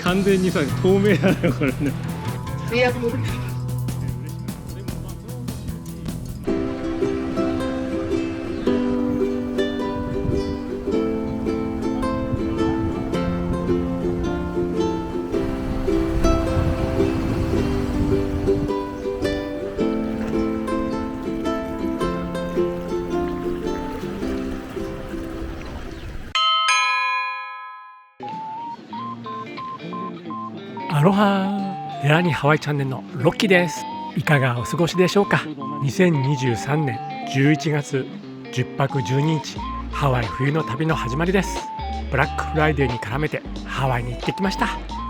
完全にさ透明なのよこれね。いやアロハー、デラニーハワイチャンネルのロッキーです。いかがお過ごしでしょうか。2023年11月10泊12日ハワイ冬の旅の始まりです。ブラックフライデーに絡めてハワイに行ってきました。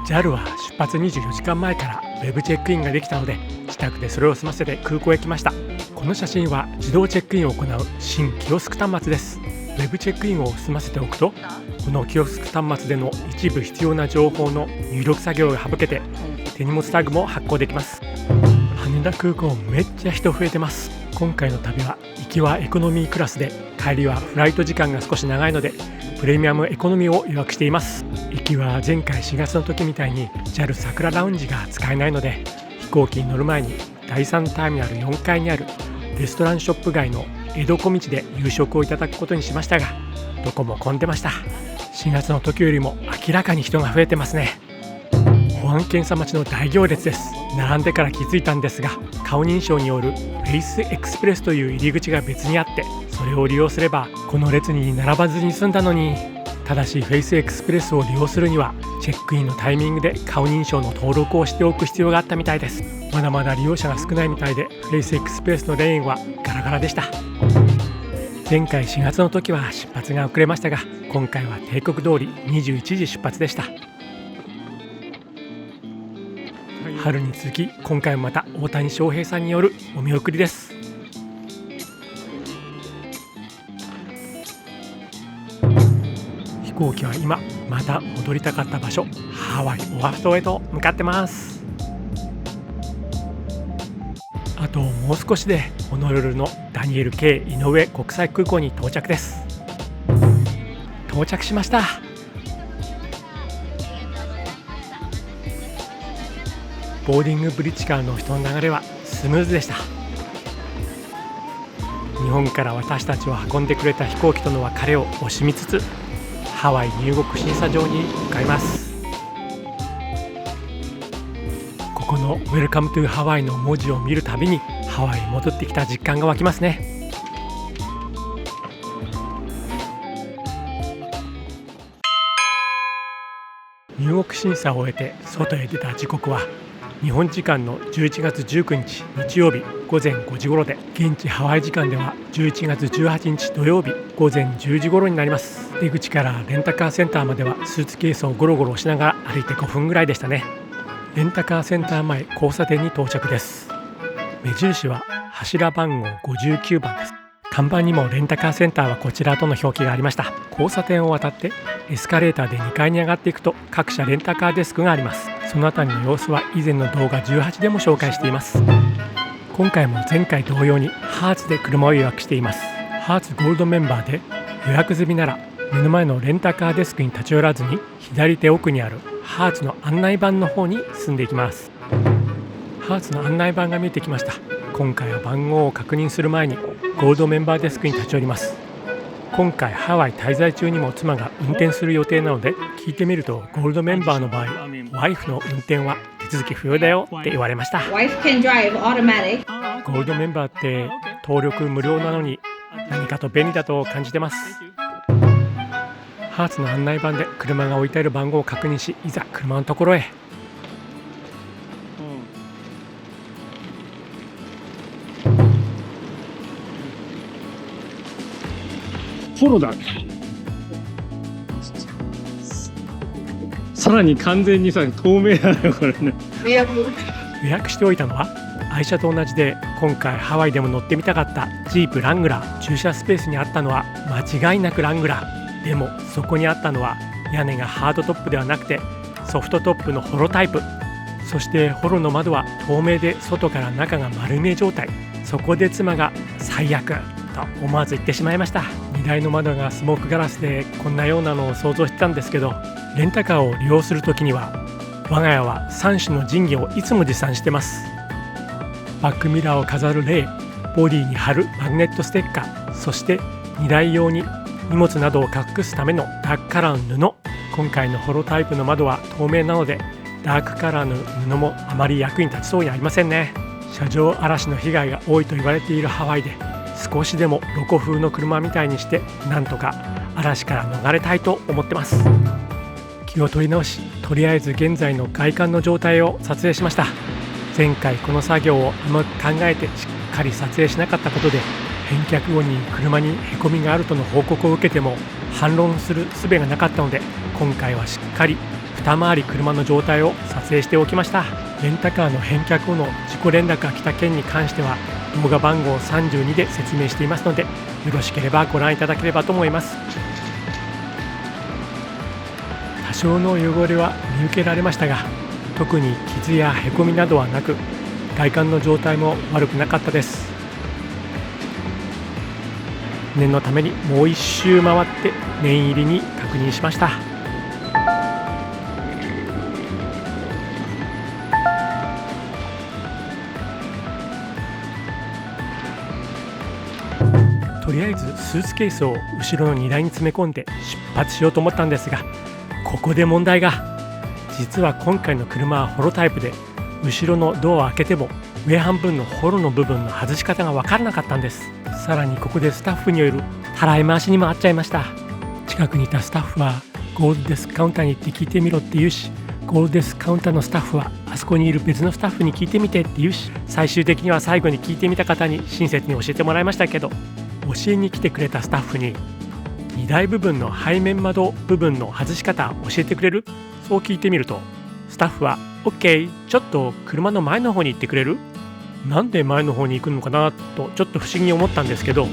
JAL は出発24時間前からウェブチェックインができたので自宅でそれを済ませて空港へ来ました。この写真は自動チェックインを行う新キオスク端末です。ウェブチェックインを済ませておくとこのキオスク端末での一部必要な情報の入力作業が省けて手荷物タグも発行できます。羽田空港めっちゃ人増えてます。今回の旅は行きはエコノミークラスで帰りはフライト時間が少し長いのでプレミアムエコノミーを予約しています。行きは前回4月の時みたいに JAL 桜ラウンジが使えないので飛行機に乗る前に第3ターミナル4階にあるレストランショップ街の江戸小道で夕食をいただくことにしましたがどこも混んでました。4月の時よりも明らかに人が増えてますね。保安検査待ちの大行列です。並んでから気づいたんですが顔認証によるフェイスエクスプレスという入り口が別にあってそれを利用すればこの列に並ばずに済んだのに。ただしフェイスエクスプレスを利用するにはチェックインのタイミングで顔認証の登録をしておく必要があったみたいです。まだまだ利用者が少ないみたいでフェイスエクスプレスのレーンはガラガラでした。前回4月の時は出発が遅れましたが今回は定刻通り21時出発でした。春に続き今回もまた大谷翔平さんによるお見送りです。飛行機は今また戻りたかった場所ハワイオアフ島へと向かってます。あともう少しでホノルルのダニエル K 井上国際空港に到着です。到着しました。ボーディングブリッジからの人の流れはスムーズでした。日本から私たちを運んでくれた飛行機との別れを惜しみつつハワイ入国審査場に向かいます。ここのウェルカムトゥハワイの文字を見るたびにハワイに戻ってきた実感が湧きますね。入国審査を終えて外へ出た時刻は日本時間の11月19日日曜日午前5時頃で現地ハワイ時間では11月18日土曜日午前10時頃になります。出口からレンタカーセンターまではスーツケースをゴロゴロしながら歩いて5分ぐらいでしたね。レンタカーセンター前交差点に到着です。目印は柱番号59番です。看板にもレンタカーセンターはこちらとの表記がありました。交差点を渡ってエスカレーターで2階に上がっていくと各社レンタカーデスクがあります。そのあたりの様子は以前の動画18でも紹介しています。今回も前回同様にハーツで車を予約しています。ハーツゴールドメンバーで予約済みなら目の前のレンタカーデスクに立ち寄らずに左手奥にあるハーツの案内板の方に進んでいきます。ハーツの案内板が見えてきました。今回は番号を確認する前にゴールドメンバーデスクに立ち寄ります。今回ハワイ滞在中にも妻が運転する予定なので聞いてみるとゴールドメンバーの場合ワイフの運転は手続き不要だよって言われました。Wife can drive automatic. ゴールドメンバーって登録無料なのに何かと便利だと感じてます。ハーツの案内板で車が置いてある番号を確認しいざ車のところへ。フォローだ。さらに完全にさ透明なのよこれね。いや予約しておいたのは愛車と同じで今回ハワイでも乗ってみたかったジープラングラー。駐車スペースにあったのは間違いなくラングラーでもそこにあったのは屋根がハードトップではなくてソフトトップのホロタイプ。そしてホロの窓は透明で外から中が丸見え状態。そこで妻が最悪と思わず言ってしまいました。荷台の窓がスモークガラスでこんなようなのを想像してたんですけどレンタカーを利用するときには我が家は3種の神器をいつも持参してます。バックミラーを飾るレイ、ボディに貼るマグネットステッカー、そして荷台用に荷物などを隠すためのダークカラーの布。今回のホロタイプの窓は透明なのでダークカラーの布もあまり役に立ちそうにありませんね。車上荒らしの被害が多いと言われているハワイで、少しでもロコ風の車みたいにしてなんとか嵐から逃れたいと思ってます。気を取り直し、とりあえず現在の外観の状態を撮影しました。前回この作業をうまく考えてしっかり撮影しなかったことで、返却後に車にへこみがあるとの報告を受けても反論する術がなかったので、今回はしっかり二回り車の状態を撮影しておきました。レンタカーの返却後の事故連絡が来た件に関しては動画番号32で説明していますので、よろしければご覧いただければと思います。多少の汚れは見受けられましたが、特に傷やへこみなどはなく、外観の状態も悪くなかったです。念のためにもう一周回って念入りに確認しました。とりあえずスーツケースを後ろの荷台に詰め込んで出発しようと思ったんですが、ここで問題が。実は今回の車はホロタイプで、後ろのドアを開けても上半分のホロの部分の外し方が分からなかったんです。さらにここでスタッフによるたらい回しにもあっちゃいました。近くにいたスタッフはゴールドデスカウンターに行って聞いてみろって言うし、ゴールドデスカウンターのスタッフはあそこにいる別のスタッフに聞いてみてって言うし、最終的には最後に聞いてみた方に親切に教えてもらいましたけど、教えに来てくれたスタッフに荷台部分の背面窓部分の外し方教えてくれる？そう聞いてみると、スタッフは OK、 ちょっと車の前の方に行ってくれる？なんで前の方に行くのかなとちょっと不思議に思ったんですけど、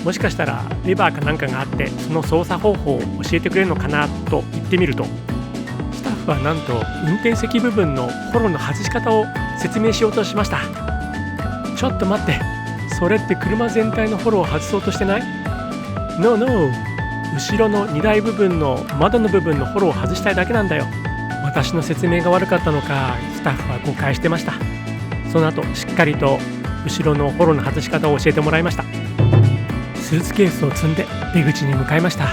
もしかしたらレバーかなんかがあってその操作方法を教えてくれるのかなと言ってみると、スタッフはなんと運転席部分のホロの外し方を説明しようとしました。ちょっと待って、それって車全体のホロを外そうとしてない？ No No、 後ろの荷台部分の窓の部分のホロを外したいだけなんだよ。私の説明が悪かったのか、スタッフは誤解してました。その後しっかりと後ろのホロの外し方を教えてもらいました。スーツケースを積んで出口に向かいました。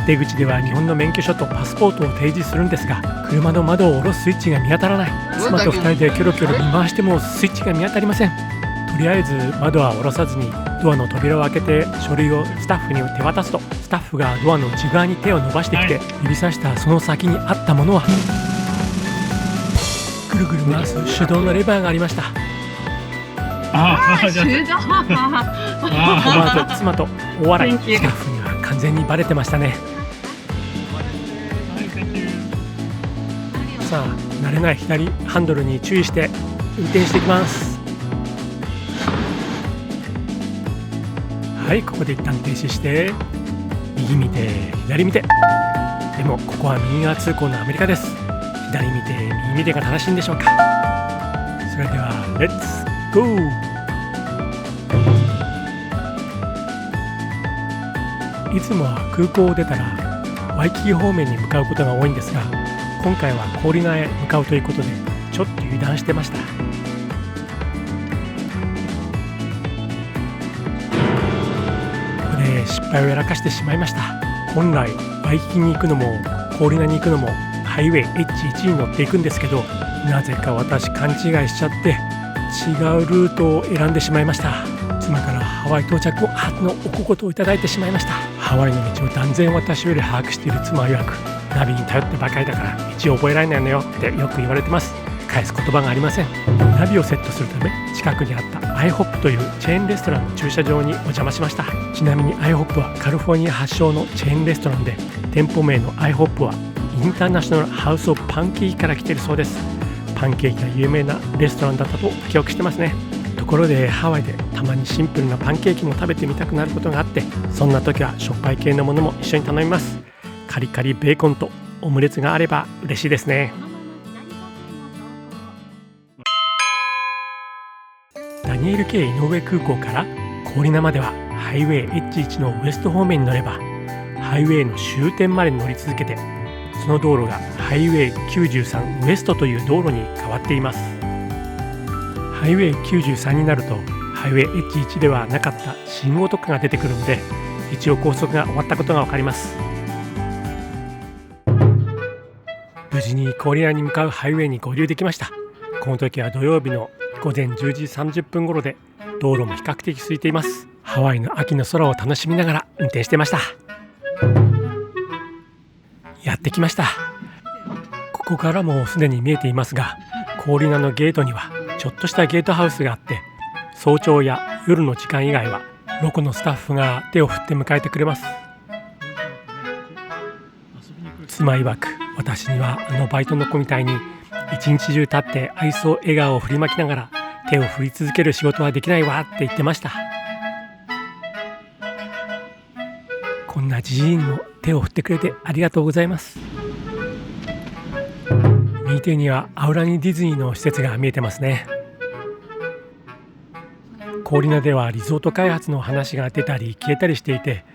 出口では日本の免許証とパスポートを提示するんですが、車の窓を下ろすスイッチが見当たらない。妻と2人でキョロキョロ見回してもスイッチが見当たりません。とりあえず窓は下ろさずにドアの扉を開けて書類をスタッフに手渡すと、スタッフがドアの内側に手を伸ばしてきて、指さしたその先にあったものはぐるぐる回す手動のレバーがありました。じゃ思わず妻と大笑い。スタッフには完全にバレてましたね。さあ、慣れない左ハンドルに注意して運転していきます。はい、ここで一旦停止して右見て左見て。でもここは右側通行のアメリカです。左見て右見てが正しいんでしょうか。それではレッツゴー。いつもは空港を出たらワイキキ方面に向かうことが多いんですが、今回は氷川へ向かうということでちょっと油断してました。ここで失敗をやらかしてしまいました。本来ワイキキに行くのも氷川に行くのもハイウェイ H1 に乗っていくんですけど、なぜか私勘違いしちゃって違うルートを選んでしまいました。妻からハワイ到着後初のお小言をいただいてしまいました。ハワイの道を断然私より把握している妻曰く、ナビに頼ってばかりだから道を覚えられないのよってよく言われてます。返す言葉がありません。ナビをセットするため近くにあった IHOP というチェーンレストランの駐車場にお邪魔しました。ちなみに IHOP はカリフォルニア発祥のチェーンレストランで、店舗名の IHOP はインターナショナルハウスオブパンケーキから来ているそうです。パンケーキが有名なレストランだったと記憶してますね。ところでハワイでたまにシンプルなパンケーキも食べてみたくなることがあって、そんな時はしょっぱい系のものも一緒に頼みます。カリカリベーコンとオムレツがあれば嬉しいですね。ダニエル K 井上空港から氷名まではハイウェイ H1 のウエスト方面に乗れば、ハイウェイの終点まで乗り続けて、その道路がハイウェイ93ウエストという道路に変わっています。ハイウェイ93になるとハイウェイ H1 ではなかった信号とかが出てくるので、一応高速が終わったことが分かります。無事にコリアに向かうハイウェイに合流できました。この時は土曜日の午前10時30分頃で、道路も比較的空いています。ハワイの秋の空を楽しみながら運転してました。やってきました。ここからもすでに見えていますが、コーリナのゲートにはちょっとしたゲートハウスがあって、早朝や夜の時間以外はロコのスタッフが手を振って迎えてくれます。妻曰く、私にはあのバイトの子みたいに一日中立って愛想笑顔を振りまきながら手を振り続ける仕事はできないわって言ってました。こんなじじいにも手を振ってくれてありがとうございます。右手にはアウラニディズニーの施設が見えてますね。コーリナではリゾート開発の話が出たり消えたりしていて、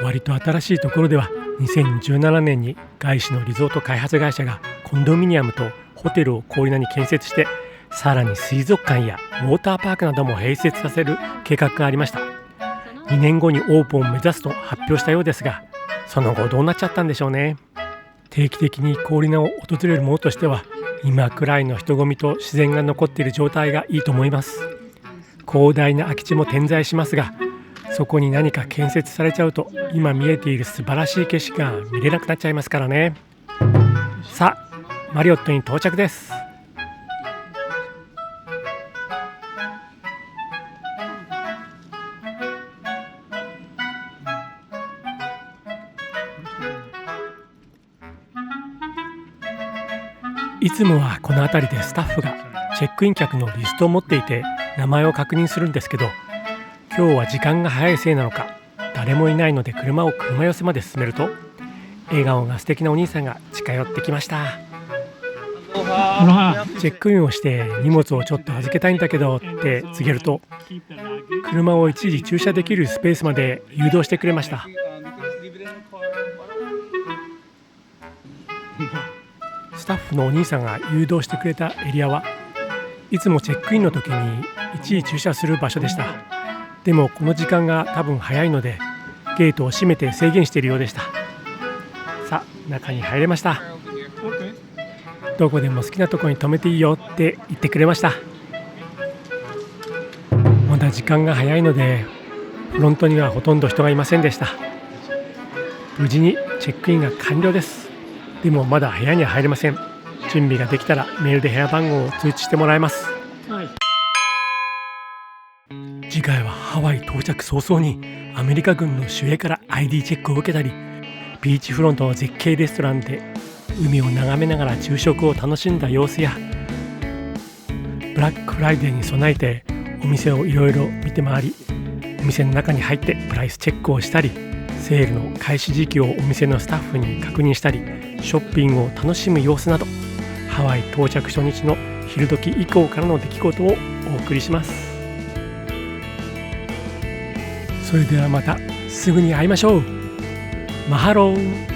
割と新しいところでは2017年に外資のリゾート開発会社がコンドミニアムとホテルをコーリナに建設して、さらに水族館やウォーターパークなども併設させる計画がありました。2年後にオープンを目指すと発表したようですが、その後どうなっちゃったんでしょうね。定期的にコーリナを訪れる者としては、今くらいの人混みと自然が残っている状態がいいと思います。広大な空き地も点在しますが、そこに何か建設されちゃうと、今見えている素晴らしい景色が見れなくなっちゃいますからね。さあ、マリオットに到着です。いつもはこの辺りでスタッフがチェックイン客のリストを持っていて名前を確認するんですけど、今日は時間が早いせいなのか誰もいないので車寄せまで進めると、笑顔が素敵なお兄さんが近寄ってきました。チェックインをして荷物をちょっと預けたいんだけどって告げると、車を一時駐車できるスペースまで誘導してくれました。スタッフのお兄さんが誘導してくれたエリアはいつもチェックインの時に一時駐車する場所でした。でもこの時間が多分早いのでゲートを閉めて制限しているようでした。さあ、中に入れました。どこでも好きなところに止めていいよって言ってくれました。まだ時間が早いのでフロントにはほとんど人がいませんでした。無事にチェックインが完了です。でもまだ部屋には入れません。準備ができたらメールで部屋番号を通知してもらいます。次回はハワイ到着早々にアメリカ軍の守衛から ID チェックを受けたり、ビーチフロントの絶景レストランで海を眺めながら昼食を楽しんだ様子や、ブラックフライデーに備えてお店をいろいろ見て回り、お店の中に入ってプライスチェックをしたり、セールの開始時期をお店のスタッフに確認したり、ショッピングを楽しむ様子など、ハワイ到着初日の昼時以降からの出来事をお送りします。それではまたすぐに会いましょう。マハロー。